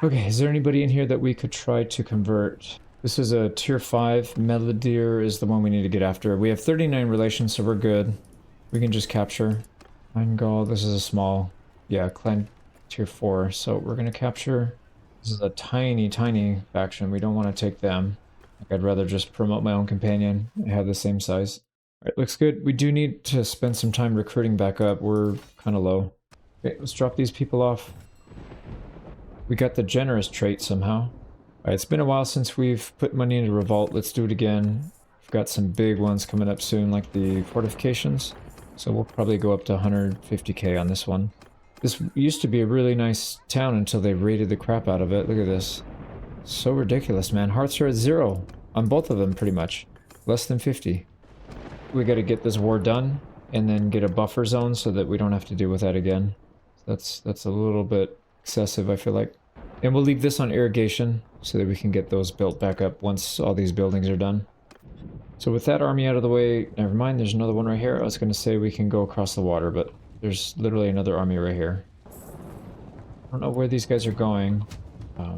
Okay, is there anybody in here that we could try to convert? This is a tier 5. Melodier is the one we need to get after. We have 39 relations, so we're good. We can just capture. Eingal, this is a small, yeah, clan tier 4. So we're gonna capture. This is a tiny, tiny faction. We don't want to take them. Like, I'd rather just promote my own companion and have the same size. Alright, looks good. We do need to spend some time recruiting back up. We're kind of low. Okay, let's drop these people off. We got the generous trait somehow. Alright, it's been a while since we've put money into Revolt. Let's do it again. We've got some big ones coming up soon, like the fortifications. So we'll probably go up to 150k on this one. This used to be a really nice town until they raided the crap out of it. Look at this. So ridiculous, man. Hearts are at 0 on both of them, pretty much. Less than 50. We gotta get this war done, and then get a buffer zone so that we don't have to deal with that again. That's a little bit excessive, I feel like. And we'll leave this on irrigation, so that we can get those built back up once all these buildings are done. So with that army out of the way, never mind, there's another one right here. I was gonna say we can go across the water, but there's literally another army right here. I don't know where these guys are going.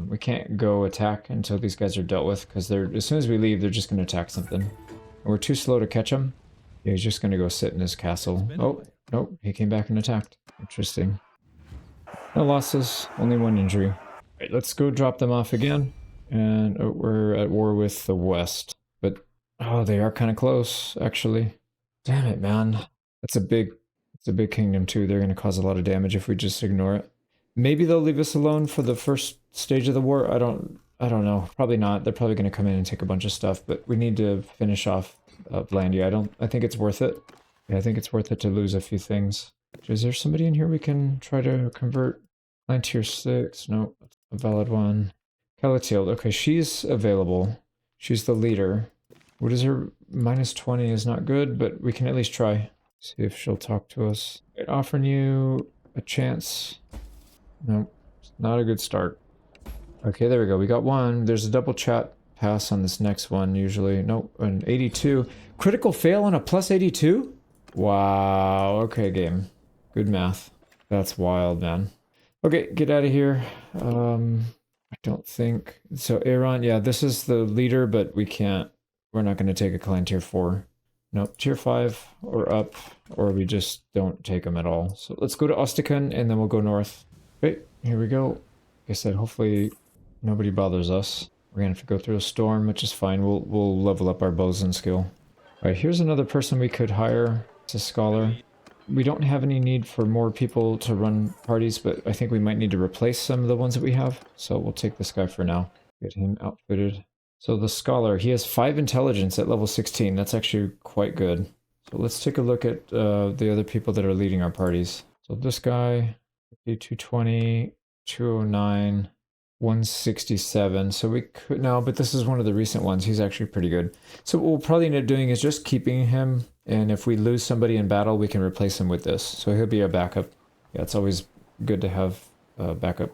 We can't go attack until these guys are dealt with, because they're, as soon as we leave, they're just gonna attack something. And we're too slow to catch them. Yeah, he's just gonna go sit in his castle. Oh, nope, he came back and attacked. Interesting. No losses, only one injury. Right, let's go drop them off again. And we're at war with the West. But, oh, they are kind of close, actually. Damn it, man. It's a big kingdom, too. They're going to cause a lot of damage if we just ignore it. Maybe they'll leave us alone for the first stage of the war. I don't know. Probably not. They're probably going to come in and take a bunch of stuff. But we need to finish off Blandia. I think it's worth it. Yeah, I think it's worth it to lose a few things. Is there somebody in here we can try to convert? Line tier 6. No, a valid one. Calradia. Okay, she's available. She's the leader. What is her? -20 is not good, but we can at least try. See if she'll talk to us. Offering you a chance. Nope, not a good start. Okay, there we go. We got one. There's a double chat pass on this next one, usually. Nope, an 82. Critical fail on a +82? Wow, okay, game. Good math. That's wild, man. Okay, get out of here. I don't think... So, Aaron, yeah, this is the leader, but we can't... We're not going to take a clan tier 4. Nope, tier 5 or up, or we just don't take them at all. So let's go to Ostikan, and then we'll go north. Okay, here we go. Like I said, hopefully nobody bothers us. We're going to have to go through a storm, which is fine. We'll level up our bosun skill. Alright, here's another person we could hire. It's a scholar. We don't have any need for more people to run parties, but I think we might need to replace some of the ones that we have. So we'll take this guy for now. Get him outfitted. So the scholar, he has 5 intelligence at level 16. That's actually quite good. So let's take a look at the other people that are leading our parties. So this guy, 220, 209, 167. So we could, no, but this is one of the recent ones. He's actually pretty good. So what we'll probably end up doing is just keeping him. And if we lose somebody in battle, we can replace him with this. So he'll be a backup. Yeah, it's always good to have a backup.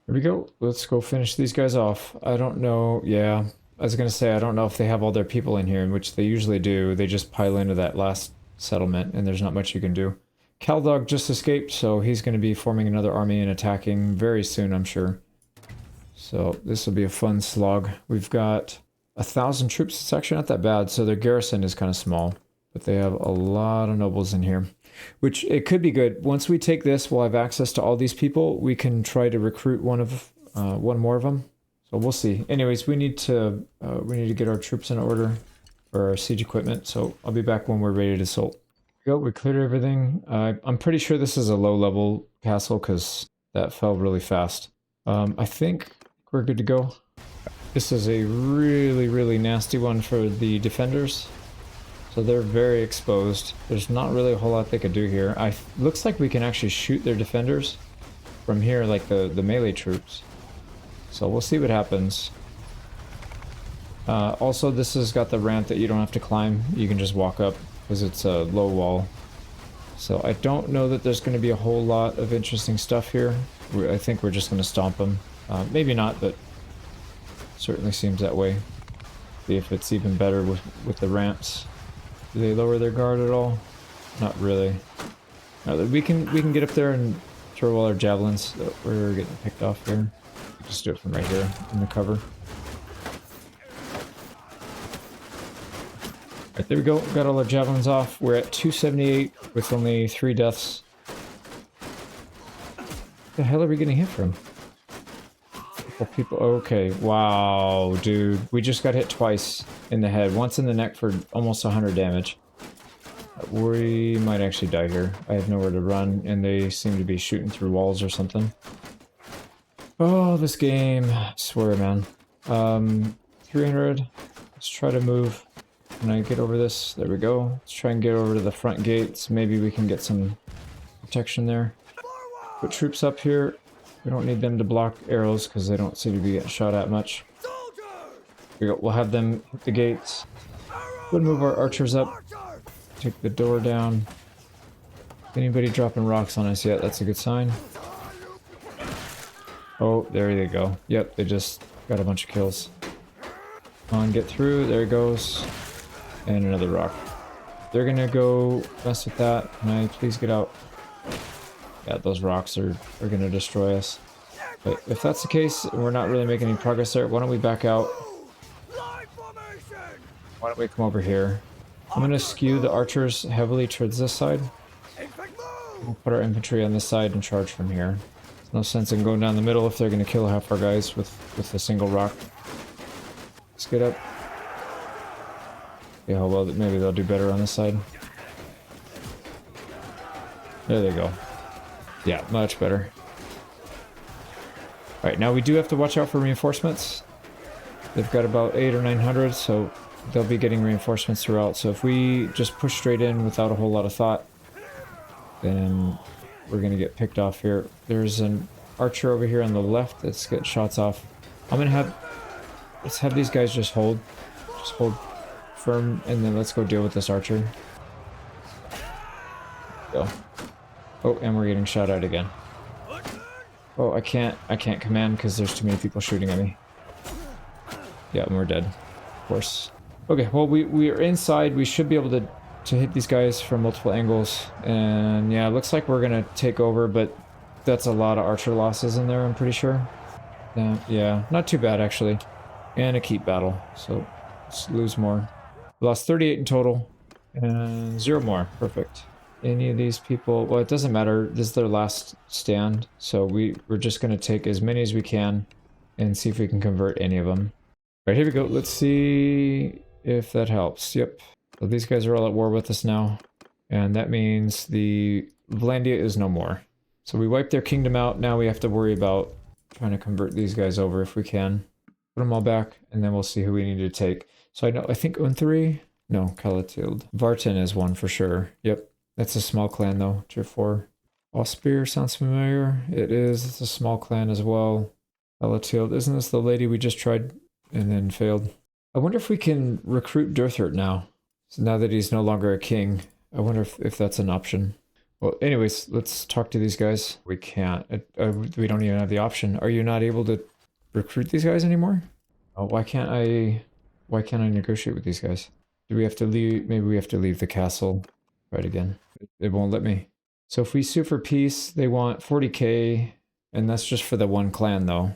Here we go. Let's go finish these guys off. I don't know. Yeah, I was going to say, I don't know if they have all their people in here, which they usually do. They just pile into that last settlement, and there's not much you can do. Caldog just escaped, so he's going to be forming another army and attacking very soon, I'm sure. So this will be a fun slog. We've got 1,000 troops. It's actually not that bad, so their garrison is kind of small. But they have a lot of nobles in here, which it could be good. Once we take this, we'll have access to all these people. We can try to recruit one more of them. So we'll see. Anyways, we need to get our troops in order for our siege equipment. So I'll be back when we're ready to assault. Go. We cleared everything. I'm pretty sure this is a low-level castle because that fell really fast. I think we're good to go. This is a really, really nasty one for the defenders. So they're very exposed. There's not really a whole lot they could do here. Looks like we can actually shoot their defenders from here, like the melee troops. So we'll see what happens. Also, this has got the ramp that you don't have to climb. You can just walk up because it's a low wall. So I don't know that there's going to be a whole lot of interesting stuff here. I think we're just going to stomp them. Maybe not, but certainly seems that way. See if it's even better with the ramps. Do they lower their guard at all? Not really. No, we can get up there and throw all our javelins. We're getting picked off here. Just do it from right here in the cover. Alright, there we go. Got all our javelins off. We're at 278 with only 3 deaths. What the hell are we getting hit from? People. Okay, wow, dude. We just got hit twice in the head. Once in the neck for almost 100 damage. We might actually die here. I have nowhere to run, and they seem to be shooting through walls or something. Oh, this game. I swear, man. 300. Let's try to move. Can I get over this? There we go. Let's try and get over to the front gates. Maybe we can get some protection there. Put troops up here. We don't need them to block arrows because they don't seem to be getting shot at much. Here we go. We'll have them hit the gates. We'll move our archers up. Take the door down. Anybody dropping rocks on us yet? That's a good sign. Oh, there they go. Yep, they just got a bunch of kills. Come on, get through. There it goes. And another rock. They're gonna go mess with that. Can I please get out? Yeah, those rocks are gonna destroy us. But if that's the case, we're not really making any progress there. Why don't we back out? Why don't we come over here? I'm gonna skew the archers heavily towards this side. We'll put our infantry on this side and charge from here. There's no sense in going down the middle if they're gonna kill half our guys with a single rock. Let's get up. Yeah, well, maybe they'll do better on this side. There they go. Yeah, much better. Alright, now we do have to watch out for reinforcements. They've got about 800 or 900, so they'll be getting reinforcements throughout. So if we just push straight in without a whole lot of thought, then we're going to get picked off here. There's an archer over here on the left that's getting shots off. Let's have these guys just hold firm, and then let's go deal with this archer. Go. Oh, and we're getting shot at again. Oh, I can't command because there's too many people shooting at me. Yeah, and we're dead. Of course. Okay, well, we are inside. We should be able to hit these guys from multiple angles. And yeah, it looks like we're gonna take over, but that's a lot of archer losses in there, I'm pretty sure. Yeah, not too bad, actually. And a keep battle, so let's lose more. We lost 38 in total, and 0 more. Perfect. Any of these people, well, it doesn't matter. This is their last stand, so we're just going to take as many as we can and see if we can convert any of them. All right, here we go. Let's see if that helps. Yep. So these guys are all at war with us now, and that means the Vlandia is no more. So we wiped their kingdom out. Now we have to worry about trying to convert these guys over if we can. Put them all back, and then we'll see who we need to take. So I think Unthri? No, Calatild. Vartan is one for sure. Yep. That's a small clan though, tier 4. Allspear sounds familiar. It is. It's a small clan as well. Calatild. Isn't this the lady we just tried and then failed? I wonder if we can recruit Durthert now. So now that he's no longer a king, I wonder if that's an option. Well, anyways, let's talk to these guys. We can't. We don't even have the option. Are you not able to recruit these guys anymore? Oh, why can't I negotiate with these guys? Do we have to leave? Maybe we have to leave the castle. Right again. It won't let me. So if we sue for peace, they want 40k, and that's just for the one clan though.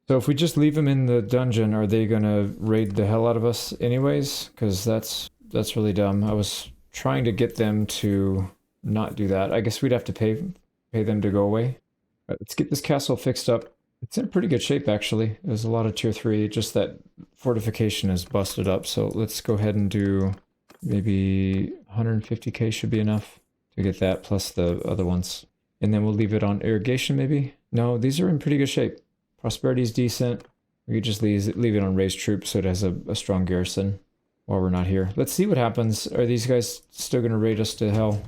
So if we just leave them in the dungeon, are they gonna raid the hell out of us anyways? Because that's really dumb. I was trying to get them to not do that. I guess we'd have to pay them to go away. Right, let's get this castle fixed up. It's in pretty good shape actually. There's a lot of tier 3, just that fortification is busted up. So let's go ahead and do maybe 150k should be enough to get that, plus the other ones. And then we'll leave it on irrigation maybe? No, these are in pretty good shape. Prosperity is decent. We could just leave it on raised troops so it has a strong garrison while we're not here. Let's see what happens. Are these guys still going to raid us to hell?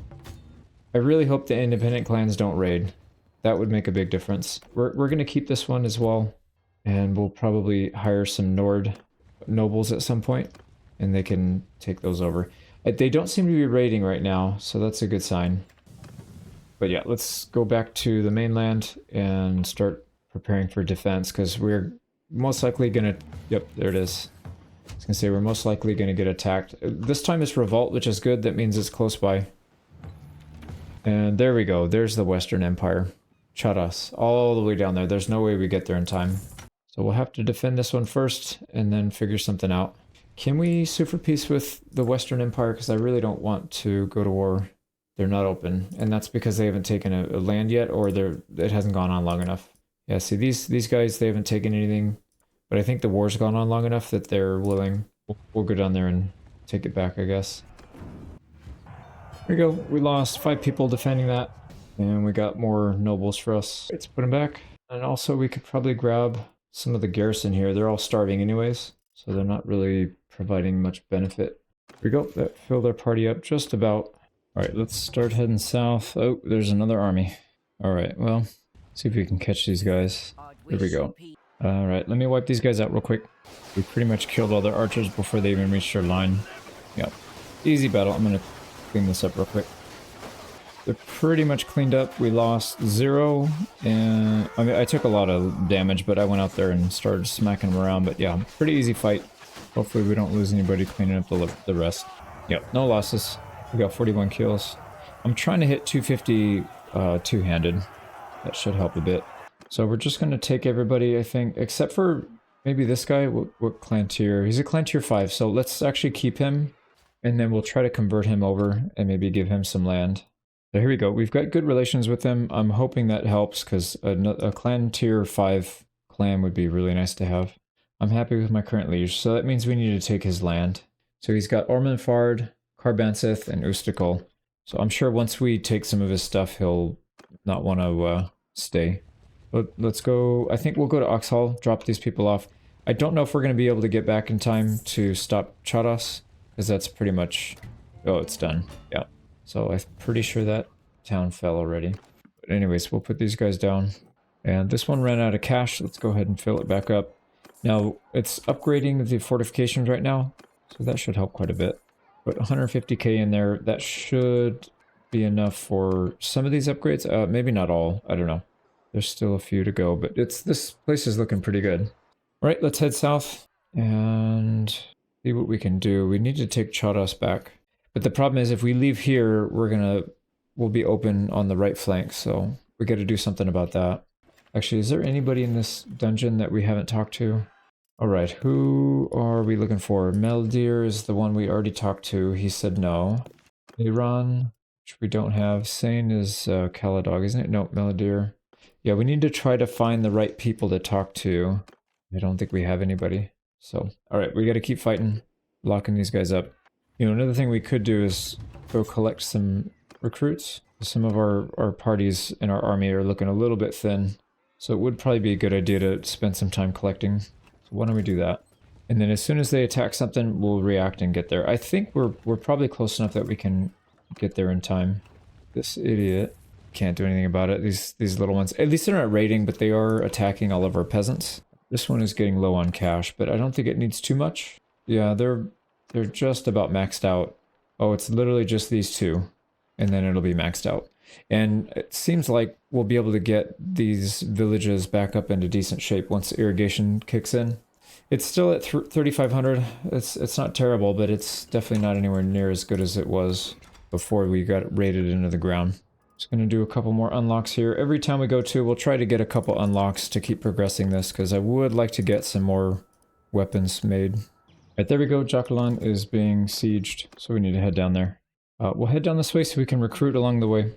I really hope the independent clans don't raid. That would make a big difference. We're going to keep this one as well. And we'll probably hire some Nord nobles at some point, and they can take those over. They don't seem to be raiding right now, so that's a good sign. But yeah, let's go back to the mainland and start preparing for defense, because we're most likely gonna... Yep, there it is. I was gonna say, we're most likely gonna get attacked. This time it's revolt, which is good. That means it's close by. And there we go. There's the Western Empire. Charas. All the way down there. There's no way we get there in time. So we'll have to defend this one first and then figure something out. Can we sue for peace with the Western Empire? Because I really don't want to go to war. They're not open. And that's because they haven't taken a land yet, or it hasn't gone on long enough. Yeah, see, these guys, they haven't taken anything. But I think the war's gone on long enough that they're willing. We'll go down there and take it back, I guess. There we go. We lost 5 people defending that. And we got more nobles for us. Let's put them back. And also we could probably grab some of the garrison here. They're all starving anyways, so they're not really providing much benefit. Here we go. That filled our party up just about. Alright, let's start heading south. Oh, there's another army. Alright, well, see if we can catch these guys. There we go. Alright, let me wipe these guys out real quick. We pretty much killed all their archers before they even reached our line. Yep. Easy battle. I'm gonna clean this up real quick. They're pretty much cleaned up. We lost 0, and I mean, I took a lot of damage, but I went out there and started smacking them around. But yeah, pretty easy fight. Hopefully we don't lose anybody cleaning up the rest. Yep, no losses. We got 41 kills. I'm trying to hit 250 two-handed. That should help a bit. So we're just going to take everybody, I think, except for maybe this guy. What clan tier? He's a clan tier 5, so let's actually keep him, and then we'll try to convert him over and maybe give him some land. So here we go. We've got good relations with them. I'm hoping that helps because a clan tier 5 clan would be really nice to have. I'm happy with my current liege, so that means we need to take his land. So he's got Ormondfard, Carbanseth, and Ustikal. So I'm sure once we take some of his stuff, he'll not want to stay. But let's go. I think we'll go to Oxhall, drop these people off. I don't know if we're going to be able to get back in time to stop Chadas, because that's pretty much... Oh, it's done. Yeah. So I'm pretty sure that town fell already. But anyways, we'll put these guys down. And this one ran out of cash. Let's go ahead and fill it back up. Now, it's upgrading the fortifications right now, so that should help quite a bit. Put 150k in there. That should be enough for some of these upgrades. Maybe not all. I don't know. There's still a few to go, but this place is looking pretty good. All right, let's head south and see what we can do. We need to take Chadas back. But the problem is if we leave here, we'll be open on the right flank, so we got to do something about that. Actually, is there anybody in this dungeon that we haven't talked to? All right, who are we looking for? Meldir is the one we already talked to. He said no. Iran, which we don't have. Sane is Caladog, isn't it? No, Meldir. Yeah, we need to try to find the right people to talk to. I don't think we have anybody. So, all right, we got to keep fighting, locking these guys up. You know, another thing we could do is go collect some recruits. Some of our parties in our army are looking a little bit thin, so it would probably be a good idea to spend some time collecting. So why don't we do that? And then as soon as they attack something, we'll react and get there. I think we're probably close enough that we can get there in time. This idiot can't do anything about it. These little ones, at least they're not raiding, but they are attacking all of our peasants. This one is getting low on cash, but I don't think it needs too much. Yeah, they're just about maxed out. Oh, it's literally just these two, and then it'll be maxed out. And it seems like we'll be able to get these villages back up into decent shape once irrigation kicks in. It's still at 3,500. It's not terrible, but it's definitely not anywhere near as good as it was before we got raided into the ground. Just going to do a couple more unlocks here. Every time we go to, we'll try to get a couple unlocks to keep progressing this, because I would like to get some more weapons made. Right, there we go. Jacqueline is being sieged, so we need to head down there. We'll head down this way so we can recruit along the way.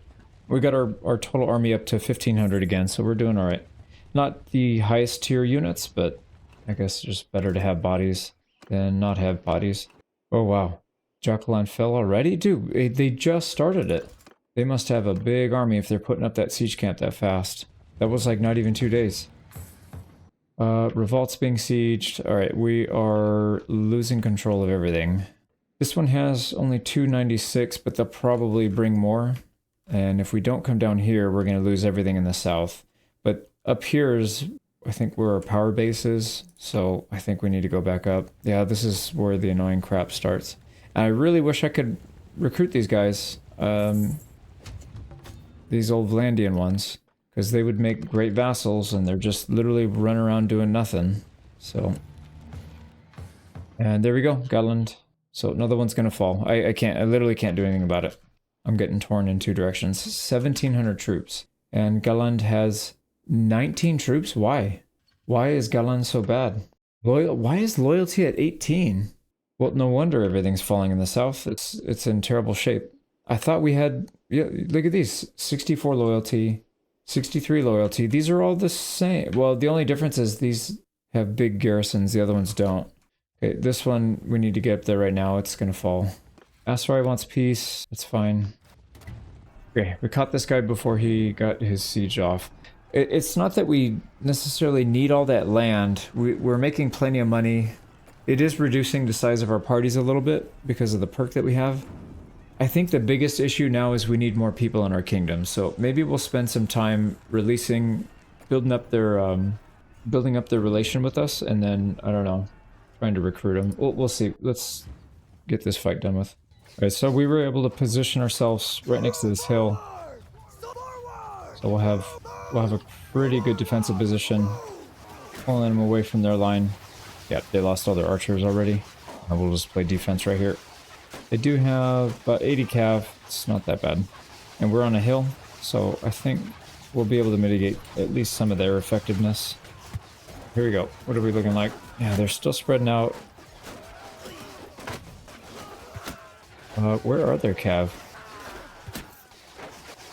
We got our total army up to 1,500 again, so we're doing all right. Not the highest tier units, but I guess it's just better to have bodies than not have bodies. Oh, wow. Jacqueline fell already? Dude, they just started it. They must have a big army if they're putting up that siege camp that fast. That was like not even 2 days. Revolt's being sieged. Alright, we are losing control of everything. This one has only 296, but they'll probably bring more. And if we don't come down here, we're going to lose everything in the south. But up here is, I think, where our power base is. So I think we need to go back up. Yeah, this is where the annoying crap starts. And I really wish I could recruit these guys. These old Vlandian ones. Because they would make great vassals, and they're just literally running around doing nothing. So, and there we go, Gotland. So another one's gonna fall. I literally can't do anything about it. I'm getting torn in 2 directions. 1,700 troops, and Gotland has 19 troops. Why? Why is Galan so bad? Why is loyalty at 18? Well, no wonder everything's falling in the south. It's in terrible shape. I thought we had, yeah, look at these. 64 loyalty, 63 loyalty. These are all the same. Well, the only difference is these have big garrisons, the other ones don't. Okay, this one we need to get up there right now. It's gonna fall. Asteroid wants peace. It's fine. Okay, we caught this guy before he got his siege off. It's not that we necessarily need all that land. We're making plenty of money. It is reducing the size of our parties a little bit because of the perk that we have. I think the biggest issue now is we need more people in our kingdom. So maybe we'll spend some time building up their relation with us, and then I don't know, trying to recruit them. We'll see. Let's get this fight done with. All right, so we were able to position ourselves right next to this hill. So we'll have a pretty good defensive position, pulling them away from their line. Yeah, they lost all their archers already. And we'll just play defense right here. They do have about 80 cav. It's not that bad. And we're on a hill, so I think we'll be able to mitigate at least some of their effectiveness. Here we go. What are we looking like? Yeah, they're still spreading out. Where are their cav?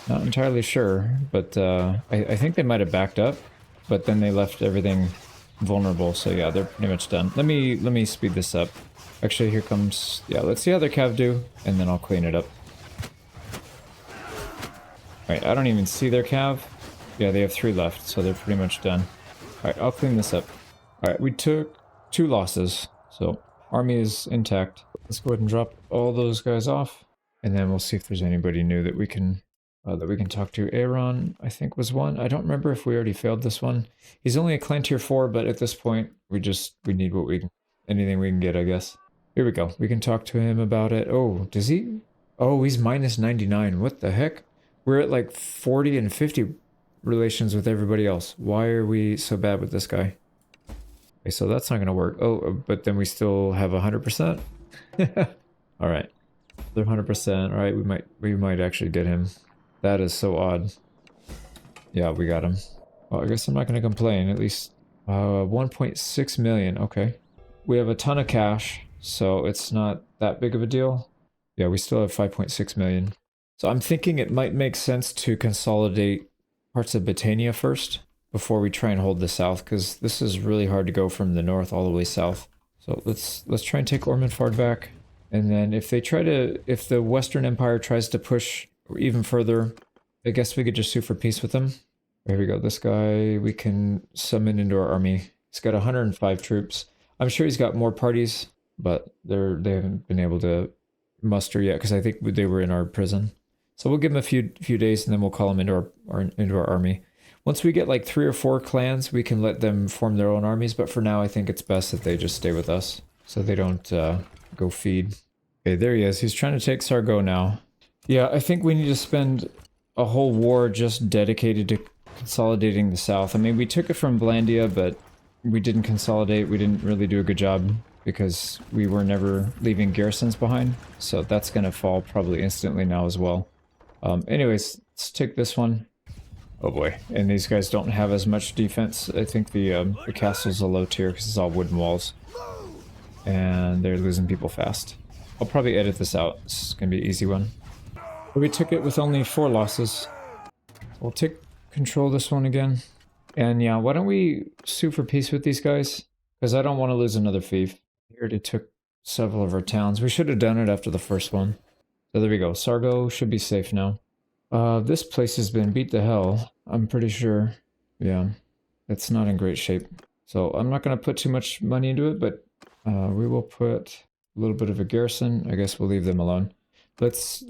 Not entirely sure, but I think they might have backed up, but then they left everything vulnerable, so yeah, they're pretty much done. Let me speed this up. Actually, here comes... Yeah, let's see how their cav do, and then I'll clean it up. Alright, I don't even see their cav. Yeah, they have 3 left, so they're pretty much done. Alright, I'll clean this up. Alright, we took 2 losses, so army is intact. Let's go ahead and drop all those guys off, and then we'll see if there's anybody new that we can talk to. Aaron, I think, was one. I don't remember if we already failed this one. He's only a clan tier 4, but at this point, we need anything we can get, I guess. Here we go. We can talk to him about it. Oh, does he? Oh, he's minus 99. What the heck? We're at like 40 and 50 relations with everybody else. Why are we so bad with this guy? Okay, so that's not going to work. Oh, but then we still have 100%. All right. They're 100%. All right, we might actually get him. That is so odd. Yeah, we got him. Well, I guess I'm not going to complain. At least 1.6 million. Okay. We have a ton of cash, so it's not that big of a deal. Yeah, we still have 5.6 million. So I'm thinking it might make sense to consolidate parts of Britannia first before we try and hold the south, because this is really hard to go from the north all the way south. So let's try and take Ormondfard back. And then if the Western Empire tries to push even further, I guess we could just sue for peace with them. Here we go. This guy we can summon into our army. He's got 105 troops. I'm sure he's got more parties, but they haven't been able to muster yet because I think they were in our prison. So we'll give them a few days, and then we'll call them into our army. Once we get like 3 or 4 clans, we can let them form their own armies. But for now, I think it's best that they just stay with us so they don't go feed. Okay, there he is. He's trying to take Sargo now. Yeah, I think we need to spend a whole war just dedicated to consolidating the south. I mean, we took it from Blandia, but we didn't consolidate. We didn't really do a good job because we were never leaving garrisons behind. So that's going to fall probably instantly now as well. Anyways, let's take this one. Oh boy, and these guys don't have as much defense. I think the castle's a low tier because it's all wooden walls. And they're losing people fast. I'll probably edit this out. This is going to be an easy one. But we took it with only 4 losses. We'll take control of this one again. And yeah, why don't we sue for peace with these guys? Because I don't want to lose another fief. We already took several of our towns. We should have done it after the first one. So there we go. Sargo should be safe now. This place has been beat to hell, I'm pretty sure. Yeah, it's not in great shape. So I'm not going to put too much money into it, but we will put a little bit of a garrison. I guess we'll leave them alone. Let's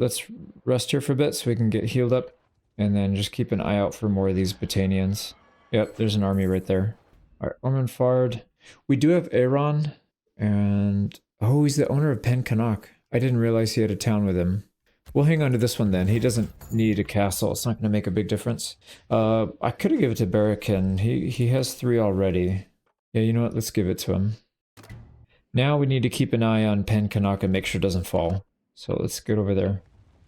rest here for a bit so we can get healed up, and then just keep an eye out for more of these Britannians. Yep, there's an army right there. Alright, Ormondfard. We do have Aaron, and... Oh, he's the owner of Pen Canuck. I didn't realize he had a town with him. We'll hang on to this one then. He doesn't need a castle. It's not going to make a big difference. I could have given it to Barracan. He has 3 already. Yeah, you know what? Let's give it to him. Now we need to keep an eye on Pen Canuck and make sure it doesn't fall. So let's get over there.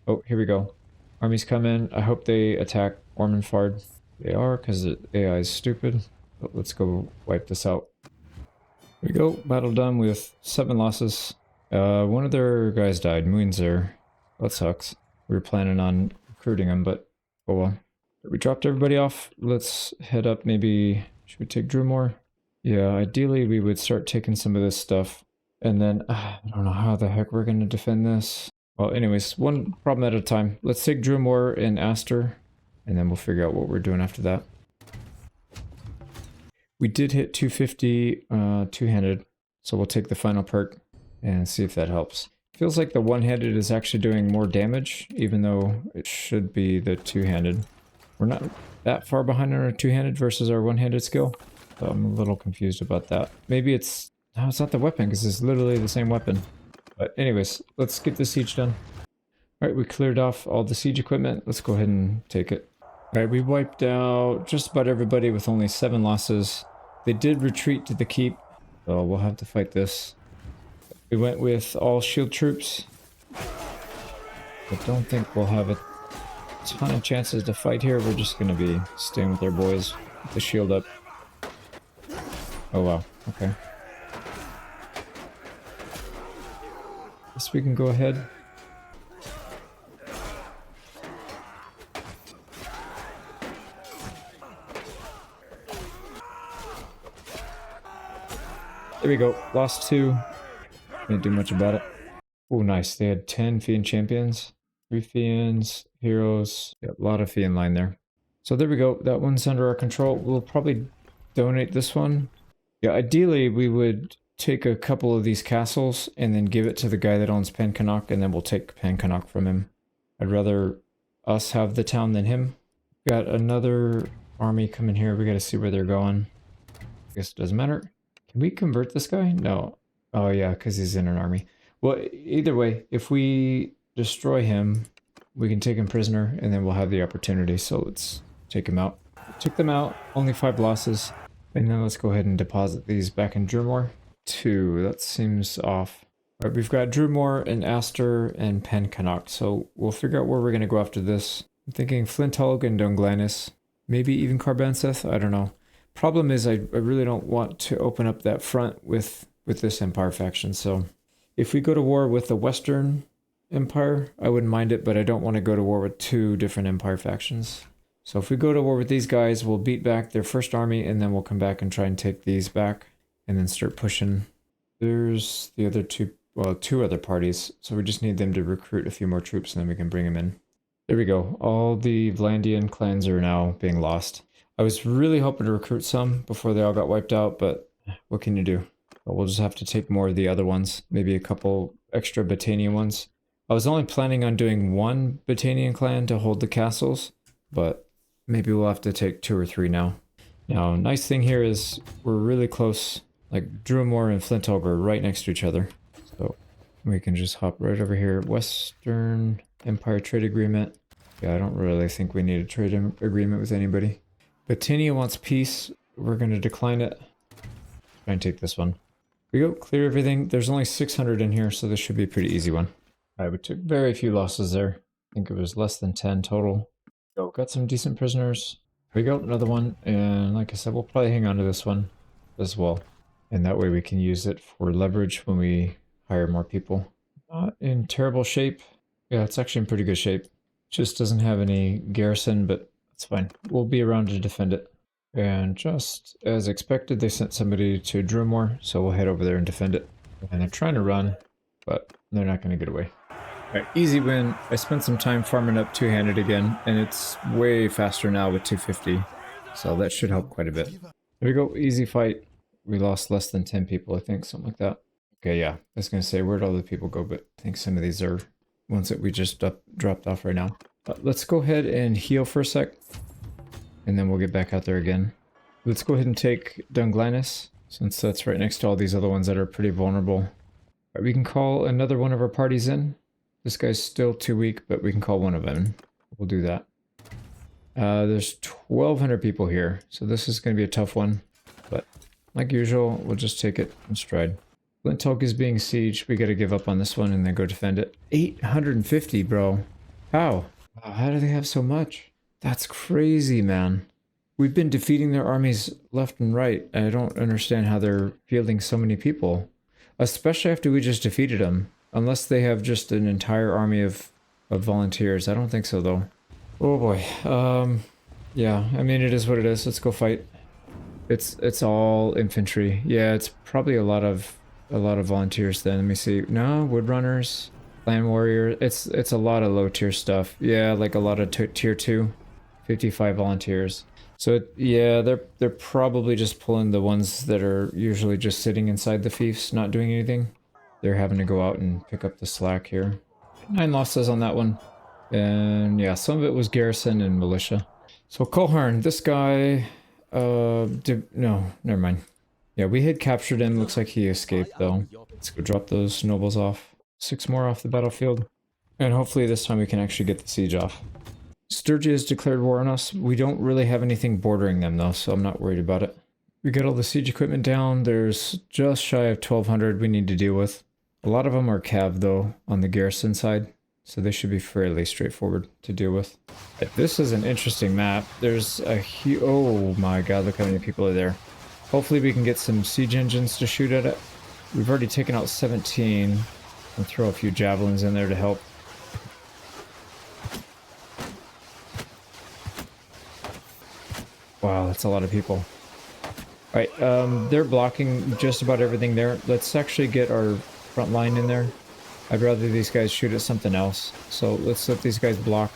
Oh, here we go. Armies come in. I hope they attack Ormondfard. They are, because the AI is stupid. But let's go wipe this out. There we go. Battle done with 7 losses. One of their guys died. Moon's there. That sucks. We were planning on recruiting him, but oh well. We dropped everybody off. Let's head up. Maybe should we take Drewmore? Yeah, ideally we would start taking some of this stuff. And then, I don't know how the heck we're going to defend this. Well, anyways, one problem at a time. Let's take Drewmore and Aster, and then we'll figure out what we're doing after that. We did hit 250 two-handed, so we'll take the final perk and see if that helps. Feels like the one-handed is actually doing more damage, even though it should be the two-handed. We're not that far behind on our two-handed versus our one-handed skill, so I'm a little confused about that. Maybe it's... No, it's not the weapon, because it's literally the same weapon. But anyways, let's get the siege done. Alright, we cleared off all the siege equipment. Let's go ahead and take it. Alright, we wiped out just about everybody with only 7 losses. They did retreat to the keep, so we'll have to fight this. We went with all shield troops. I don't think we'll have a ton of chances to fight here. We're just going to be staying with our boys with the shield up. Oh wow, okay. Guess we can go ahead. There we go. Lost 2. Didn't do much about it. Oh, nice. They had 10 Fiend champions. 3 Fiends, heroes. Yeah, a lot of Fiend line there. So there we go. That one's under our control. We'll probably donate this one. Yeah, ideally we would take a couple of these castles and then give it to the guy that owns Pencannock, and then we'll take Pencannock from him. I'd rather us have the town than him. Got another army coming here. We got to see where they're going. I guess it doesn't matter. Can we convert this guy? No. Oh yeah, because he's in an army. Well, either way, if we destroy him, we can take him prisoner, and then we'll have the opportunity. So let's take him out. Took them out. Only 5 losses. And then let's go ahead and deposit these back in Drewmore. 2. That seems off. All right, we've got Drewmore and Aster and Pencannock. So we'll figure out where we're going to go after this. I'm thinking Flinthulk and Dunglanis. Maybe even Carbanseth? I don't know. Problem is I really don't want to open up that front with this Empire faction. So if we go to war with the Western Empire, I wouldn't mind it, but I don't want to go to war with 2 different Empire factions. So if we go to war with these guys, we'll beat back their first army, and then we'll come back and try and take these back, and then start pushing. There's the other 2, well, 2 other parties, so we just need them to recruit a few more troops, and then we can bring them in. There we go. All the Vlandian clans are now being lost. I was really hoping to recruit some before they all got wiped out, but what can you do? But we'll just have to take more of the other ones, maybe a couple extra Battanian ones. I was only planning on doing 1 Battanian clan to hold the castles, but maybe we'll have to take 2 or 3 now. Now, nice thing here is we're really close. Like, Drewmore and Flinthulk are right next to each other. So, we can just hop right over here. Western Empire Trade Agreement. Yeah, I don't really think we need a trade agreement with anybody. Battania wants peace. We're going to decline it. Try and take this one. We go, clear everything. There's only 600 in here, so this should be a pretty easy one. Alright, we took very few losses there. I think it was less than 10 total. So, got some decent prisoners. Here we go, another one. And like I said, we'll probably hang on to this one as well. And that way we can use it for leverage when we hire more people. Not in terrible shape. Yeah, it's actually in pretty good shape. Just doesn't have any garrison, but that's fine. We'll be around to defend it. And just as expected, they sent somebody to Drewmore, so we'll head over there and defend it. And they're trying to run, but they're not going to get away. Alright, easy win. I spent some time farming up two-handed again, and it's way faster now with 250. So that should help quite a bit. There we go, easy fight. We lost less than 10 people, I think, something like that. Okay, yeah, I was going to say, where'd all the people go? But I think some of these are ones that we just dropped off right now. But let's go ahead and heal for a sec, and then we'll get back out there again. Let's go ahead and take Dunglanis, since that's right next to all these other ones that are pretty vulnerable. Right, we can call another one of our parties in. This guy's still too weak, but we can call one of them. We'll do that. There's 1,200 people here, so this is going to be a tough one. But like usual, we'll just take it in stride. Flinthulk is being sieged. We got to give up on this one and then go defend it. 850, bro. How? Wow, how do they have so much? That's crazy, man. We've been defeating their armies left and right. I don't understand how they're fielding so many people. Especially after we just defeated them. Unless they have just an entire army of volunteers. I don't think so, though. Oh boy. Yeah, I mean, it is what it is. Let's go fight. It's all infantry. Yeah, it's probably a lot of volunteers then. Let me see. No, woodrunners, clan warrior. It's a lot of low tier stuff. Yeah, like a lot of tier 2. 55 volunteers. So yeah, they're probably just pulling the ones that are usually just sitting inside the fiefs, not doing anything. They're having to go out and pick up the slack here. 9 losses on that one. And yeah, some of it was garrison and militia. So Colharn, this guy, no, never mind. Yeah, we had captured him. Looks like he escaped though. Let's go drop those nobles off. 6 more off the battlefield. And hopefully this time we can actually get the siege off. Sturgia has declared war on us. We don't really have anything bordering them though, so I'm not worried about it. We got all the siege equipment down. There's just shy of 1,200 we need to deal with. A lot of them are cav though, on the garrison side, so they should be fairly straightforward to deal with. This is an interesting map. There's a huge... Oh my god, look how many people are there. Hopefully we can get some siege engines to shoot at it. We've already taken out 17. I'll throw a few javelins in there to help. Wow, that's a lot of people. Alright, they're blocking just about everything there. Let's actually get our front line in there. I'd rather these guys shoot at something else. So let's let these guys block.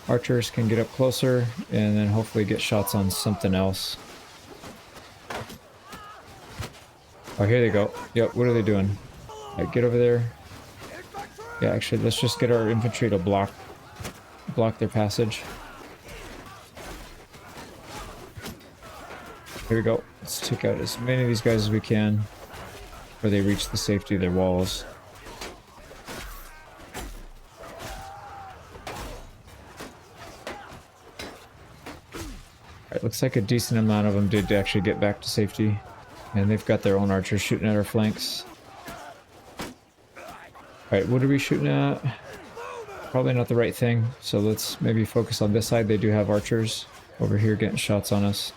Archers can get up closer and then hopefully get shots on something else. Oh, here they go. Yep, what are they doing? Alright, get over there. Yeah, actually, let's just get our infantry to block their passage. Here we go. Let's take out as many of these guys as we can before they reach the safety of their walls. Alright, looks like a decent amount of them did actually get back to safety. And they've got their own archers shooting at our flanks. Alright, what are we shooting at? Probably not the right thing, so let's maybe focus on this side. They do have archers over here getting shots on us.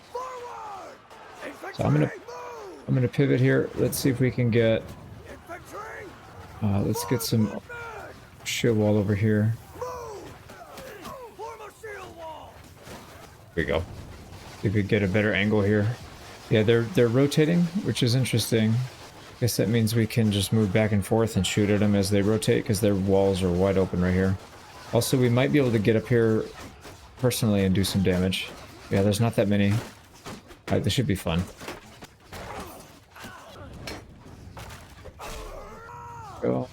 So I'm gonna pivot here. Let's see if we can get let's get some shield wall over here. There we go. See if we get a better angle here. Yeah, they're rotating, which is interesting. I guess that means we can just move back and forth and shoot at them as they rotate because their walls are wide open right here. Also, we might be able to get up here personally and do some damage. Yeah, there's not that many. Alright, this should be fun. Go.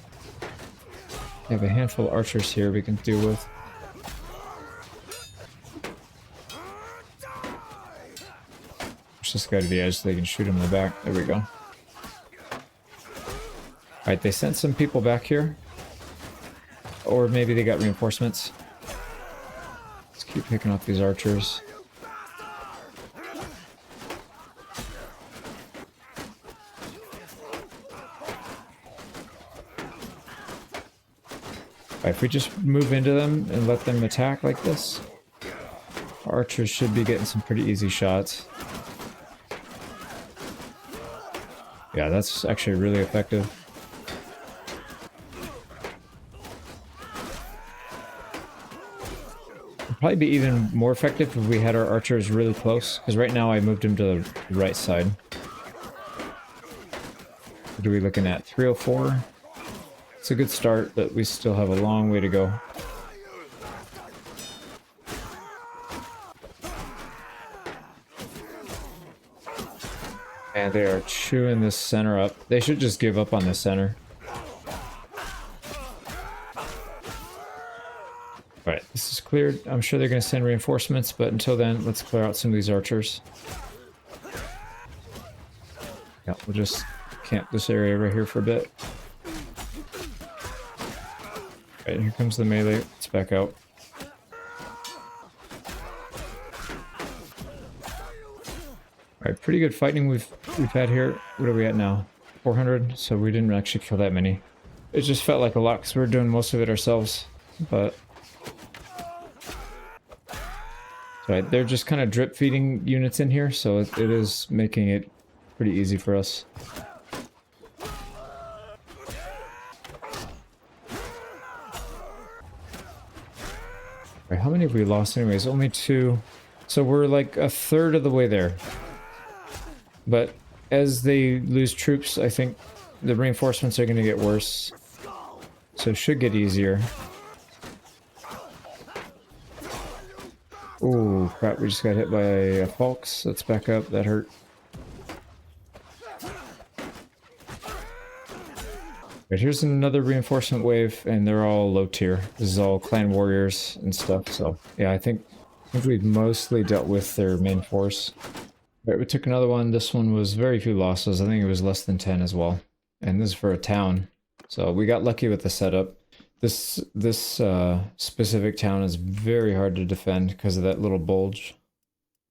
We have a handful of archers here we can deal with. Push this guy to the edge so they can shoot him in the back. There we go. Alright, they sent some people back here. Or maybe they got reinforcements. Let's keep picking up these archers. If we just move into them and let them attack like this, archers should be getting some pretty easy shots. Yeah, that's actually really effective. It'd probably be even more effective if we had our archers really close, because right now I moved them to the right side. What are we looking at? 304? It's a good start, but we still have a long way to go. And they are chewing this center up. They should just give up on the center. Alright, this is cleared. I'm sure they're going to send reinforcements, but until then, let's clear out some of these archers. Yeah, we'll just camp this area right here for a bit. Alright, here comes the melee. Let's back out. Alright, pretty good fighting we've had here. What are we at now? 400, so we didn't actually kill that many. It just felt like a lot because we were doing most of it ourselves, but Right, they're just kind of drip feeding units in here, so it is making it pretty easy for us. Right, how many have we lost anyways? Only 2. So we're like a third of the way there. But as they lose troops, I think the reinforcements are going to get worse. So it should get easier. Ooh, crap, we just got hit by a Falx. Let's back up, that hurt. Right, here's another reinforcement wave, and they're all low tier. This is all clan warriors and stuff, so yeah, I think we've mostly dealt with their main force. Right, we took another one. This one was very few losses. I think it was less than 10 as well. And this is for a town. So we got lucky with the setup. This specific town is very hard to defend because of that little bulge.